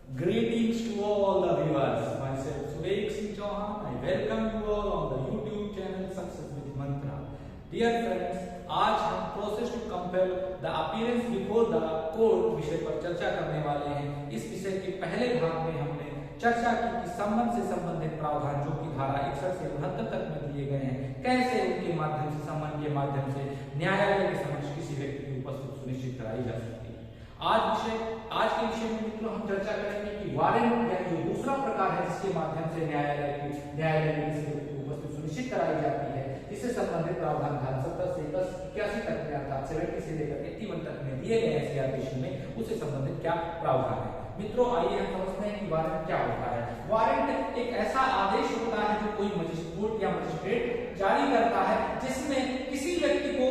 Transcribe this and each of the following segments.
Greetings to all the viewers. Myself Suvek Singh Chauhan. I welcome you all on the YouTube channel Success with Mantra. Dear friends, आज हम process to compel the appearance before the court विषय पर चर्चा करने वाले हैं। इस विषय के पहले भाग में हमने चर्चा की कि संबंध से संबंधित प्रावधान जो कि धारा 61 से 69 तक में दिए गए हैं, कैसे उनके माध्यम से संबंध के माध्यम से न्यायालय के समक्ष किसी व्यक्ति की उपस्थिति सुनिश्चित कराई जा सकती है। आज के विषय में मित्रों हम चर्चा करेंगे कि वारंट यानी जो दूसरा प्रकार है जिसके माध्यम से न्यायालय में किसी व्यक्ति की उपस्थिति सुनिश्चित कराई जाती है, इससे संबंधित प्रावधान धारा 70 से 81 तक में अर्थात 70 से लेकर 81 तक में दिए गए हैं सीआरपीसी में, उससे संबंधित क्या प्रावधान है। मित्रों आइए हम समझते हैं कि वारंट क्या होता है। वारंट एक ऐसा आदेश होता है जो कोई मजिस्ट्रेट या मजिस्ट्रेट जारी करता है जिसमें किसी व्यक्ति को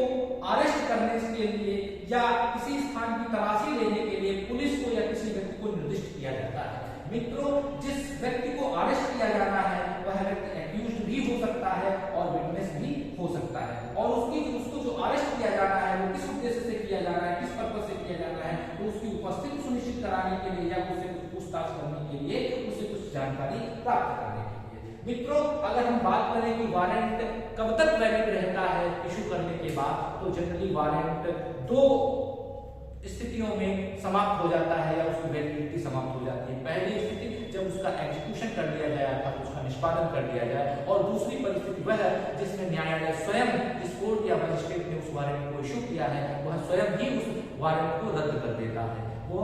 अरेस्ट करने के लिए या किसी स्थान की तलाशी लेने के लिए पुलिस को या किसी व्यक्ति को निर्दिष्ट किया जाता है। मित्रों जिस व्यक्ति को अरेस्ट किया जाना है वह व्यक्ति एक्यूज्ड भी हो सकता है और विटनेस भी हो सकता है, और उसको जो अरेस्ट किया जाना है वो किस उद्देश्य से किया जाना है, किस पर्पस से किया जाना है, तो उसकी उपस्थिति सुनिश्चित कराने के लिए या उसे कुछ पूछताछ करने के लिए, उसे कुछ जानकारी प्राप्त करने के लिए। मित्रों अगर हम बात करें कि वारंट कब तक वैलिड रहता है इशू करने के बाद, तो जनरली वारंट दो स्थितियों में समाप्त हो जाता है या उसकी वैलिडिटी समाप्त हो जाती है। पहली स्थिति जब उसका एग्जीक्यूशन कर लिया जाए अर्थात उसका निष्पादन कर लिया जाए, और दूसरी परिस्थिति वह है जिसमें न्यायालय स्वयं जिस कोर्ट या मजिस्ट्रेट ने उस वारंट को इशू किया है वह स्वयं ही उस वारंट को रद्द कर देता है, वो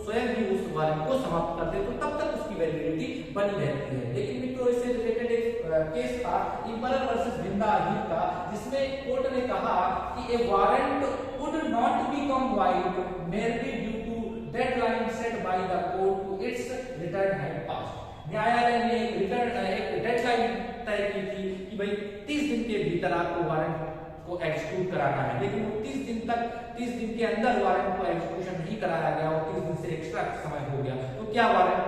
स्वयं ही उस वारंट को समाप्त कर दे, तो तब तक उसकी वैलिडिटी बनी रहती है। लेकिन मित्रों इससे रिलेटेड एक केस था इम्परर वर्सेस बिंदा अहीर का, जिसमें कोर्ट ने कहा कि ए warrant would not become void merely due to deadline set by the court to its return had passed। न्यायालय ने एक डेडलाइन तय की थी कि भाई 30 दिन के भीतर आपको वारंट को एग्जीक्यूट कराना है, लेकिन वो 30 दिन के अंदर वारंट को एग्जीक्यूशन नहीं कराया गया और 30 दिन से एक्स्ट्रा समय हो गया, तो क्या वारंट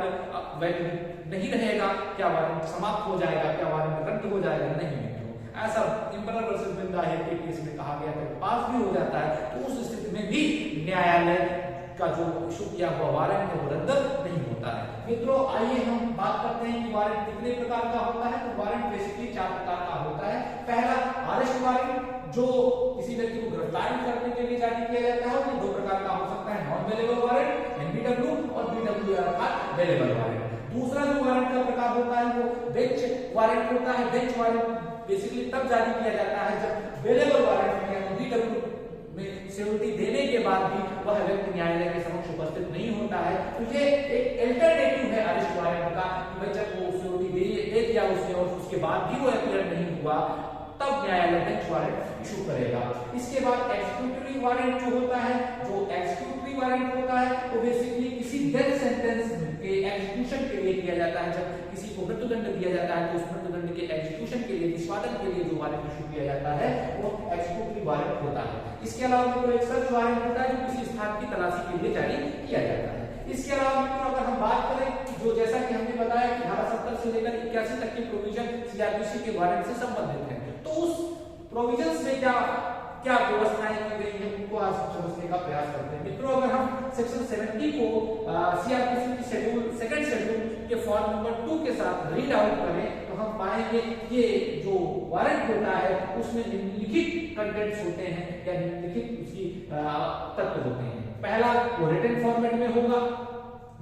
वैलिड नहीं रहेगा, क्या वारंट समाप्त हो जाएगा, क्या वारंट रद्द हो जाएगा? नहीं मित्रों, ऐसा इम्परर वर्सेस बिंदा अहीर के केस में कहा गया था, पास भी हो जाता है तो उस स्थिति में भी न्यायालय का जो इशू किया हुआ वारंट है वो रद्द नहीं होता है। मित्रों आइए हम बात करते हैं कि वारंट कितने प्रकार का होता है। तो वारंट बेसिकली 4 प्रकार का होता है। पहला अरेस्ट वारंट जो किसी व्यक्ति को गिरफ्तार करने के लिए जारी किया जाता है, वो 2 प्रकार का हो सकता है, नॉन वेलेबल वारंट एनबीडब्ल्यू और बीडब्ल्यू अर्थात वेलेबल वारंट। दूसरा जो वारंट का प्रकार होता है वो बेंच वारंट होता है। बेंच वारंट बेसिकली तब जारी किया जाता है जब वेलेबल वारंट में या बीडब्ल्यू में सिक्योरिटी देने के बाद भी वह व्यक्ति न्यायालय के समक्ष उपस्थित नहीं होता है, तो ये एक अल्टरनेटिव है अरेस्ट वारंट का कि भाई जब वो सिक्योरिटी दे दिया उसने और उसके बाद भी वो अपीयर नहीं हुआ तब न्यायालय बेंच वारंट इशू करेगा। इसके बाद एक्जीक्यूटरी वारंट जो होता है, जो एक्जीक्यूटरी वारंट होता है वो बेसिकली किसी डेथ सेंटेंस के एग्जीक्यूशन के लिए दिया जाता है। जब किसी को मृत्युदंड दिया जाता है तो उस मृत्युदंड के एग्जीक्यूशन के लिए, निष्पादन के लिए जो वारंट इशू किया जाता है वो एक्जीक्यूटरी वारंट होता है। इसके अलावा मित्रों एक सर्च वारंट होता है जो किसी स्थान की तलाशी के लिए जारी किया जाता है। इसके अलावा मित्रों अगर हम बात करें जो जैसा कि हमने बताया कि धारा 70 से लेकर 81 तक के प्रोविजन सीआरपीसी के वारंट से संबंधित है, तो उस प्रोविजंस में क्या व्यवस्थाएं की गई है उनको आज समझने का प्रयास करते हैं। मित्रों अगर हम सेक्शन 70 को सीआरपीसी की सेकंड शेड्यूल के फॉर्म नंबर 2 के साथ रीड आउट करें तो हम पाएंगे कि जो वारंट होता है उसमें निम्नलिखित कंटेंट्स होते हैं या निम्नलिखित उसकी तत्व होते हैं। पहला वो रिटन फॉर्मेट में होगा,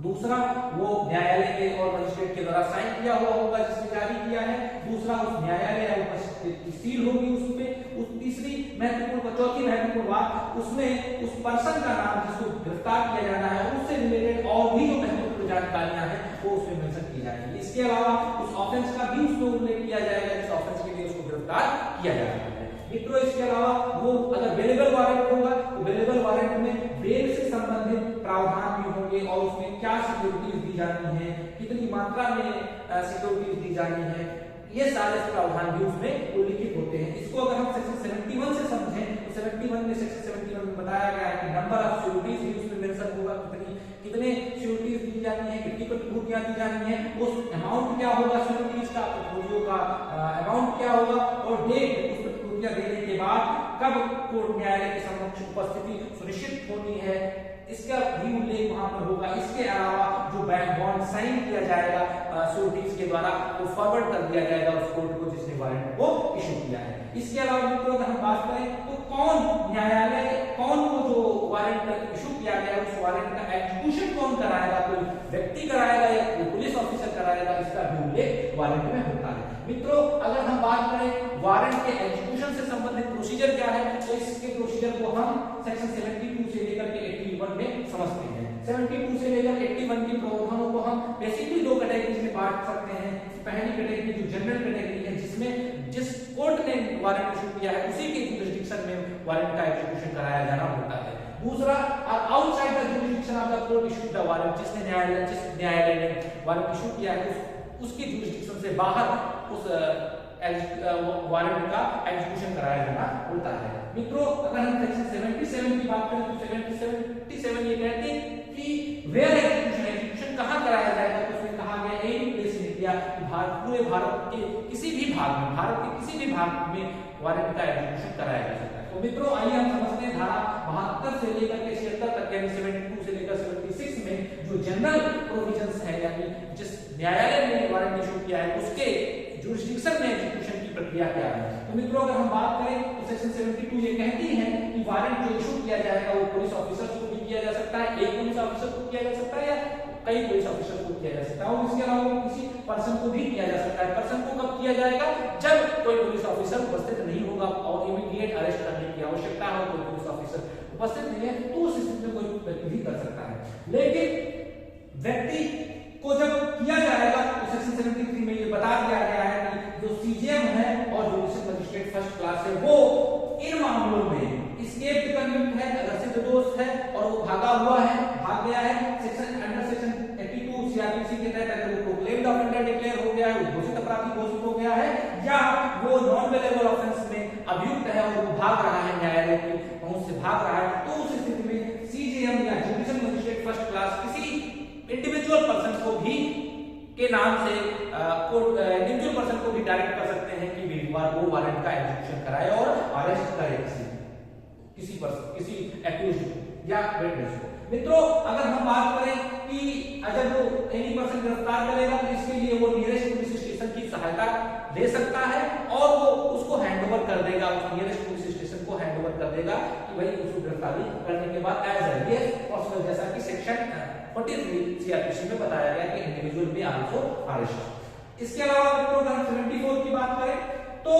दूसरा वो न्यायालय के और मजिस्ट्रेट के द्वारा साइन किया हुआ होगा जिसने जारी किया है, दूसरा उस न्यायालय या मजिस्ट्रेट की सील होगी उसपे, तीसरी महत्वपूर्ण चौथी महत्वपूर्ण बात उसमें उस पर्सन का नाम जिसको गिरफ्तार किया जाना है उससे रिलेटेड और भी जो महत्वपूर्ण जानकारियां हैं वो उसमें मेंशन की जाएंगी। इसके अलावा उस ऑफेंस का भी उसमें उल्लेख किया जाएगा जिस ऑफेंस के लिए उसको गिरफ्तार किया जा रहा है। मित्रों इसके अलावा वो अगर वेलेबल वारंट होगा तो वेलेबल वारंट में बेल से संबंधित प्रावधान भी होंगे और उसमें क्या सिक्योरिटीज दी जानी है, कितनी मात्रा में सिक्योरिटीज दी जानी है, ये सारे प्रावधान भी उसमें उल्लिखित होते हैं। इसको अगर हम सेक्शन 71 से समझें तो 71 में सेक्शन 71 में बताया गया है कि नंबर ऑफ सिक्योरिटीज भी उसमें मेंशन होगा, कितने सिक्योरिटीज दी जानी है, कितनी प्रतिभूतियां दी जानी है, उस अमाउंट क्या होगा सिक्योरिटीज का, प्रतिभूतियों का अमाउंट क्या होगा और डेट उस प्रतिभूतियां देने के बाद कब कोर्ट न्यायालय के समक्ष उपस्थिति सुनिश्चित होनी है, इसका भी उल्लेख वहां पर होगा। इसके अलावा जो बॉन्ड साइन किया जाएगा श्योरिटीज के द्वारा, वो फॉरवर्ड कर दिया जाएगा उस कोर्ट को जिसने वारंट को इशू किया है। इसके अलावा मित्रों अगर हम बात करें तो कौन न्यायालय कौन को जो वारंट इशू किया गया उस वारंट का एग्जीक्यूशन कौन कराएगा, कोई व्यक्ति कराएगा या कोई पुलिस ऑफिसर कराएगा, इसका भी उल्लेख वारंट में होता है। मित्रों अगर हम बात करें वारंट के एग्जीक्यूशन से संबंधित प्रोसीजर क्या है, तो इसके प्रोसीजर को हम सेक्शन 72 से लेकर के 81 में समझते हैं। 72 से लेकर 81 के प्रावधानों को हम बेसिकली दो कैटेगरीज में बांट सकते हैं। पहली कैटेगरी जो जनरल कैटेगरी है, जिसमें जिस कोर्ट ने वारंट इशू किया है उसी के जुरिस्डिक्शन में वारंट का एग्जीक्यूशन कराया जाना होता है। दूसरा, outside the jurisdiction of the court issued the warrant, जिस न्यायालय ने वारंट इशू किया है उसकी जुरिस्डिक्शन से बाहर उस वारंट का एग्जीक्यूशन कराया जाना होता है। मित्रों अगर हम सेक्शन 77 की बात करें तो 77 ये कहते हैं कि वेयर एग्जीक्यूशन कहां कराया जाएगा, तो उसमें कहा गया एनी प्लेस इन इंडिया, पूरे भारत के किसी भी भाग में, भारत के किसी भी भाग में वारंट का एग्जीक्यूशन कराया जा सकता है। तो मित्रों आइए हम समझते हैं धारा 72 से लेकर के 76 तक यानी 72 से लेकर 76 में जो जनरल प्रोविजंस है, यानी जिस न्यायालय ने वारंट इशू किया है उसके जुरिस्डिक्शन में एग्जीक्यूशन की प्रक्रिया क्या है। तो मित्रों अगर हम बात करें तो सेक्शन 72 ये कहती है कि वारंट जो इशू किया जाएगा वो पुलिस ऑफिसर को भी किया जा सकता है, एक पुलिस ऑफिसर को किया जा सकता है या कई पुलिस ऑफिसर को किया जा सकता है, और इसके अलावा किसी पर्सन को भी किया जा सकता है। पर्सन को कब किया जाएगा, जब कोई पुलिस ऑफिसर उपस्थित नहीं होगा और इमीडिएट अरेस्ट करने की आवश्यकता है, कोई पुलिस ऑफिसर उपस्थित नहीं है तो उस स्थिति में कोई व्यक्ति भी कर सकता है। लेकिन व्यक्ति को जब किया जाएगा तो सेक्शन 73 में ये बता दिया गया है कि जो सीजेएम है और जुडिशियल मजिस्ट्रेट फर्स्ट क्लास है वो इन मामलों में एस्केप्ड कन्विक्ट है, रसिद दोष है और वो भागा हुआ है, भाग गया है, अंडर सेक्शन 82 सीआरपीसी के तहत अगर वो प्रोक्लेम्ड ऑफेंडर डिक्लेयर हो गया है, घोषित अपराधी घोषित हो गया है, या वो नॉन वेलेबल ऑफेंस में अभियुक्त है और वो भाग रहा है, न्यायालय की पहुंच से भाग रहा है, तो उस स्थिति में सीजेएम या जुडिशियल मजिस्ट्रेट फर्स्ट क्लास किसी इंडिविजुअल पर्सन को भी के नाम से इंडिविजुअल पर्सन को भी डायरेक्ट कर सकते हैं कि वो वारंट का एग्जीक्यूशन कराए और अरेस्ट करे किसी एक्यूज्ड या विटनेस को। मित्रों अगर हम बात करें कि अगर वो एनी पर्सन गिरफ्तार करेगा तो इसके लिए वो नियरेस्ट पुलिस स्टेशन की सहायता ले सकता है और वो उसको हैंडओवर कर देगा, उस नियरेस्ट पुलिस स्टेशन को हैंडओवर कर देगा कि भाई उसको गिरफ्तारी करने के बाद एज अर्ली एज पॉसिबल, जैसा कि सेक्शन 43 सीआरपीसी में बताया गया कि इंडिविजुअल भी आल्सो अरेस्ट। इसके अलावा मित्रों अगर हम 74 की बात करें तो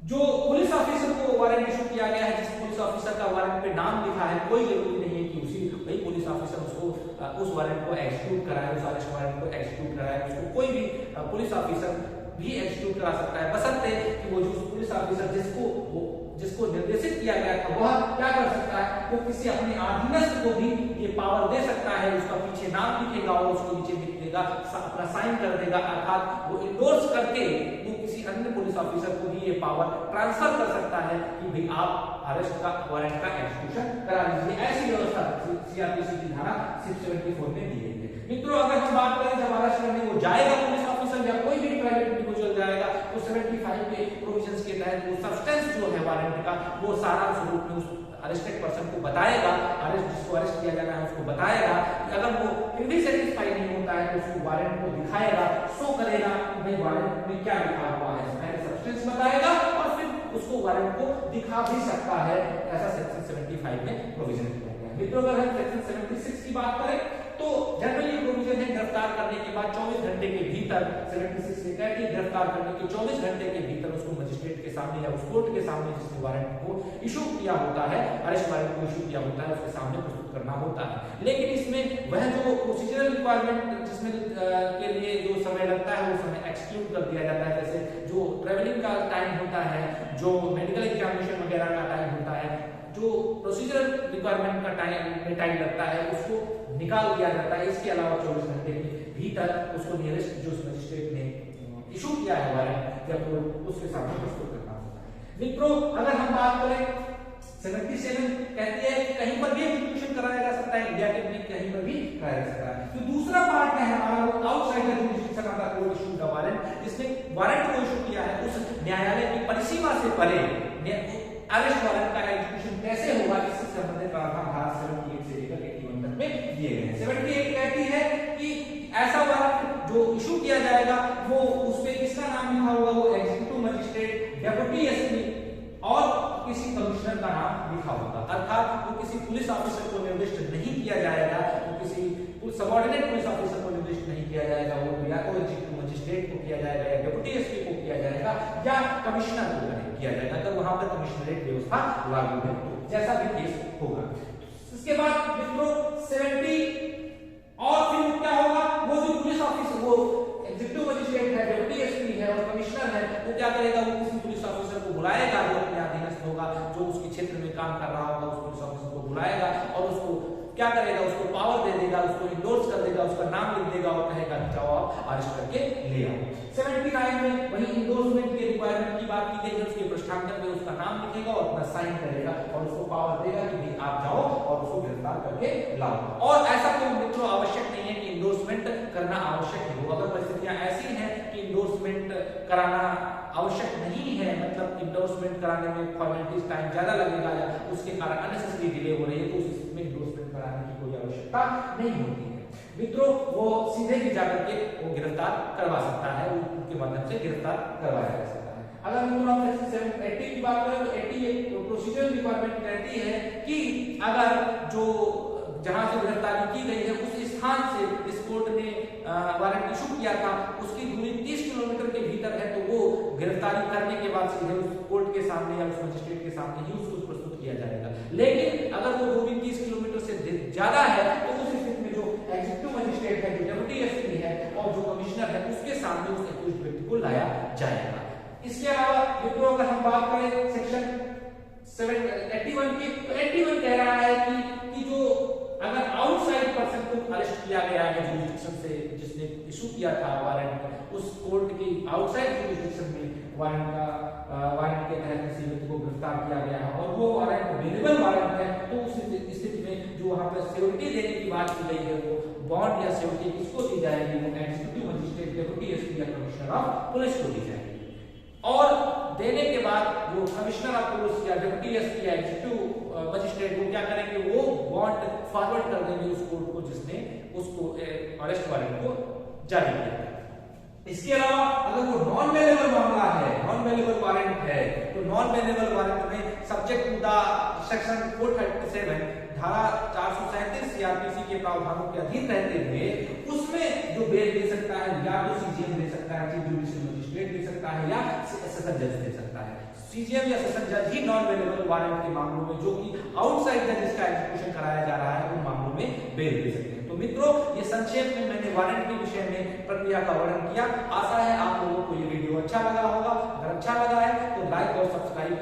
जो पुलिस ऑफिसर को वारंट इशू किया गया है, जिस पुलिस ऑफिसर का वारंट पे नाम लिखा है, कोई जरूरी नहीं है कि वही पुलिस ऑफिसर उसको उस वारंट को एग्जीक्यूट कराए, उस अरेस्ट वारंट को एग्जीक्यूट कराए, उसको कोई भी पुलिस ऑफिसर भी एग्जीक्यूट करा सकता है, बशर्ते कि वो जो पुलिस ऑफिसर जिसको निर्देशित किया गया था वह क्या कर सकता है, वो किसी अपने अधीनस्थ को भी ये पावर दे सकता है, उसका पीछे नाम लिखेगा और उसको नीचे लिख देगा, अपना साइन कर देगा, अर्थात वो इंडोर्स करके वो किसी अन्य पुलिस ऑफिसर को भी ये पावर ट्रांसफर कर सकता है कि भाई आप अरेस्ट का वारंट का एग्जीक्यूशन करा लीजिए। ऐसी व्यवस्था सीआरपीसी की धारा 674 में दी गई है। मित्रों अगर हम बात करें जब अरेस्ट करने को जाएगा पुलिस ऑफिसर या कोई भी प्राइवेट इंडिविजुअल जाएगा तो 75 के प्रोविजंस के तहत वो सब्सटेंस जो है वारंट का वो सारा स्वरूप में उस अरेस्टेड पर्सन को बताएगा, जिसको अरेस्ट किया जाना है उसको बताएगा कि अगर वो फिर भी सेटिस्फाई नहीं होता है तो उसको वारंट को दिखाएगा, शो करेगा कि भाई वारंट में क्या लिखा हुआ है, पहले सब्सटेंस बताएगा और फिर उसको वारंट को दिखा भी सकता है, ऐसा सेक्शन 75 में प्रोविजन किया गया है। मित्रों अगर हम सेक्शन 76 की बात करें तो जनरली प्रोविजन है गिरफ्तार करने के बाद 24 घंटे के भीतर 76 में कहती है गिरफ्तार करने के 24 घंटे के भीतर उसको मजिस्ट्रेट के सामने या उस कोर्ट के सामने जिसने वारंट को इशू किया होता है, अरेस्ट वारंट को इशू किया होता है, उसके सामने प्रस्तुत करना होता है। लेकिन इसमें वह जो प्रोसीजरल रिक्वायरमेंट जिसमें के लिए जो समय लगता है वो समय एक्सक्लूड कर दिया जाता है, जैसे जो ट्रेवलिंग का टाइम होता है, जो मेडिकल एग्जामिनेशन वगैरह का टाइम होता है, जो प्रोसीजरल रिक्वायरमेंट का टाइम लगता है उसको निकाल दिया जाता है। इसके अलावा 24 घंटे के भीतर उसको नियरेस्ट जो मजिस्ट्रेट ने इशू किया है वारंट या तो उसके सामने प्रस्तुत करना होता है। मित्रों अगर हम बात करें 77 कहती है कि कहीं पर भी एग्जीक्यूशन कराया जा सकता है, इंडिया के भी कहीं पर भी कराया जा सकता है। तो दूसरा पार्ट है हमारा वो outside the jurisdiction of the court issue the warrant, जिसने वारंट को इशू किया है उस न्यायालय की परिसीमा से परे अरेस्ट वारंट का एग्जीक्यूशन कैसे होगा, इससे संबंधित प्रावधान धारा 78 से लेकर 81 तक में दिए गए हैं। 78 पुलिस ऑफिसर को निर्दिष्ट नहीं किया जाएगा, तो किसी सबऑर्डिनेट पुलिस ऑफिसर को निर्दिष्ट नहीं किया जाएगा, वो या तो एग्जीक्यूटिव मजिस्ट्रेट को किया जाएगा, या डेप्यूटी एसपी को किया जाएगा, या कमिश्नर को किया जाएगा, अगर वहां पर कमिश्नरेट व्यवस्था लागू है तो जैसा भी केस होगा। इसके बाद मित्रों 70 और फिर क्या होगा, वो जो पुलिस ऑफिसर, वो एग्जीक्यूटिव मजिस्ट्रेट है, डेप्यूटी एसपी है और कमिश्नर है, वो क्या करेगा, वो किसी पुलिस ऑफिसर को बुलाएगा जो अपने अधीनस्थ होगा, जो उसके क्षेत्र में काम कर रहा होगा, उस पुलिस ऑफिसर को बुलाएगा और उसको क्या करेगा, उसको पावर दे देगा, उसको इंडोर्स कर देगा, उसका नाम लिख देगा और कहेगा कि जाओ आप अरेस्ट करके ले आओ। 79 में वही इंडोर्समेंट के रिक्वायरमेंट की बात की गई है, उसके पृष्ठांकन में उसका नाम लिखेगा और अपना साइन करेगा और उसको पावर देगा कि भाई आप जाओ और उसको गिरफ्तार करके लाओ। और ऐसा कोई मित्रों आवश्यक नहीं है कि इंडोर्समेंट करना आवश्यक हो। अगर परिस्थितियां ऐसी हैं कि इंडोर्समेंट कराना आवश्यक नहीं है, मतलब इंडोर्समेंट कराने में फॉर्मेलिटीज टाइम ज्यादा लगेगा या उसके कारण अननेसेसरी डिले हो रही है, तो उस स्थिति में इंडोर्समेंट कराने की कोई आवश्यकता नहीं होती है। मित्रों वो सीधे ही जाकर के वो गिरफ्तार करवा सकता है, उनके माध्यम से गिरफ्तार करवाया जा सकता है। अगर मित्रों आप सेक्शन 80 की बात करें तो 80 एक प्रोसीजरल रिक्वायरमेंट कहती है कि अगर जो जहां से गिरफ्तारी की गई है उस स्थान से इस कोर्ट ने वारंट इशू किया था, उसकी दूरी 30 किलोमीटर के भीतर है, तो वो गिरफ्तारी करने के बाद सीधे उस कोर्ट के सामने या उस मजिस्ट्रेट के सामने ही उसको प्रस्तुत किया जाएगा। लेकिन अगर वो दूरी 30 किलोमीटर से ज्यादा है तो उस स्थिति में जो एग्जीक्यूटिव मजिस्ट्रेट है, जो डेप्यूटी एसपी है और जो कमिश्नर है, उसके सामने उस एक्यूज्ड व्यक्ति को लाया जाएगा। इसके अलावा मित्रों अगर हम बात करें सेक्शन 81 की, तो 81 कह रहा है कि जो अगर आउटसाइड पर्सन को अरेस्ट किया गया है जुरिसडिक्शन से, जिसने इशू किया था वारंट, उस कोर्ट की आउटसाइड जुरिसडिक्शन में वारंट के तहत किसी व्यक्ति को गिरफ्तार किया गया है और वो वारंट अवेलेबल वारंट है, तो उस स्थिति में जो वहां पर सिक्योरिटी देने की बात की गई है, वो बॉन्ड या सिक्योरिटी किसको दी जाएगी, वो एग्जीक्यूटिव मजिस्ट्रेट, डेप्यूटी एसपी या कमिश्नर ऑफ पुलिस को दी जाएगी। और देने के बाद जो कमिश्नर ऑफ पुलिस या डेप्यूटी एसपी या एग्जीक्यूटिव मजिस्ट्रेट को क्या करेंगे, वो बॉन्ड फॉरवर्ड कर देंगे उस कोर्ट को जिसने उसको अरेस्ट वारंट को जारी किया। इसके अलावा अगर वो नॉन वेलेबल मामला है, नॉन वेलेबल वारंट है, तो नॉन वेलेबल वारंट में सब्जेक्ट टू द सेक्शन 437 धारा 437 सीआरपीसी के प्रावधानों के अधीन रहते हुए उसमें जो बेल दे सकता है या तो सीजीएम दे सकता है, चीफ जुडिशियल मजिस्ट्रेट दे सकता है, या सेशन जज दे सकता है। सीजीएम या सेशन जज ही नॉन वेलेबल वारंट के मामलों में, जो कि आउटसाइड द जिसका एग्जीक्यूशन कराया जा रहा है, उन मामलों में बेल दे सकते हैं। तो मित्रों ये संक्षेप में मैंने वारंट के विषय में प्रक्रिया का वर्णन किया। आशा है आप लोगों को ये वीडियो अच्छा लगा होगा। अगर अच्छा लगा है तो लाइक और सब्सक्राइब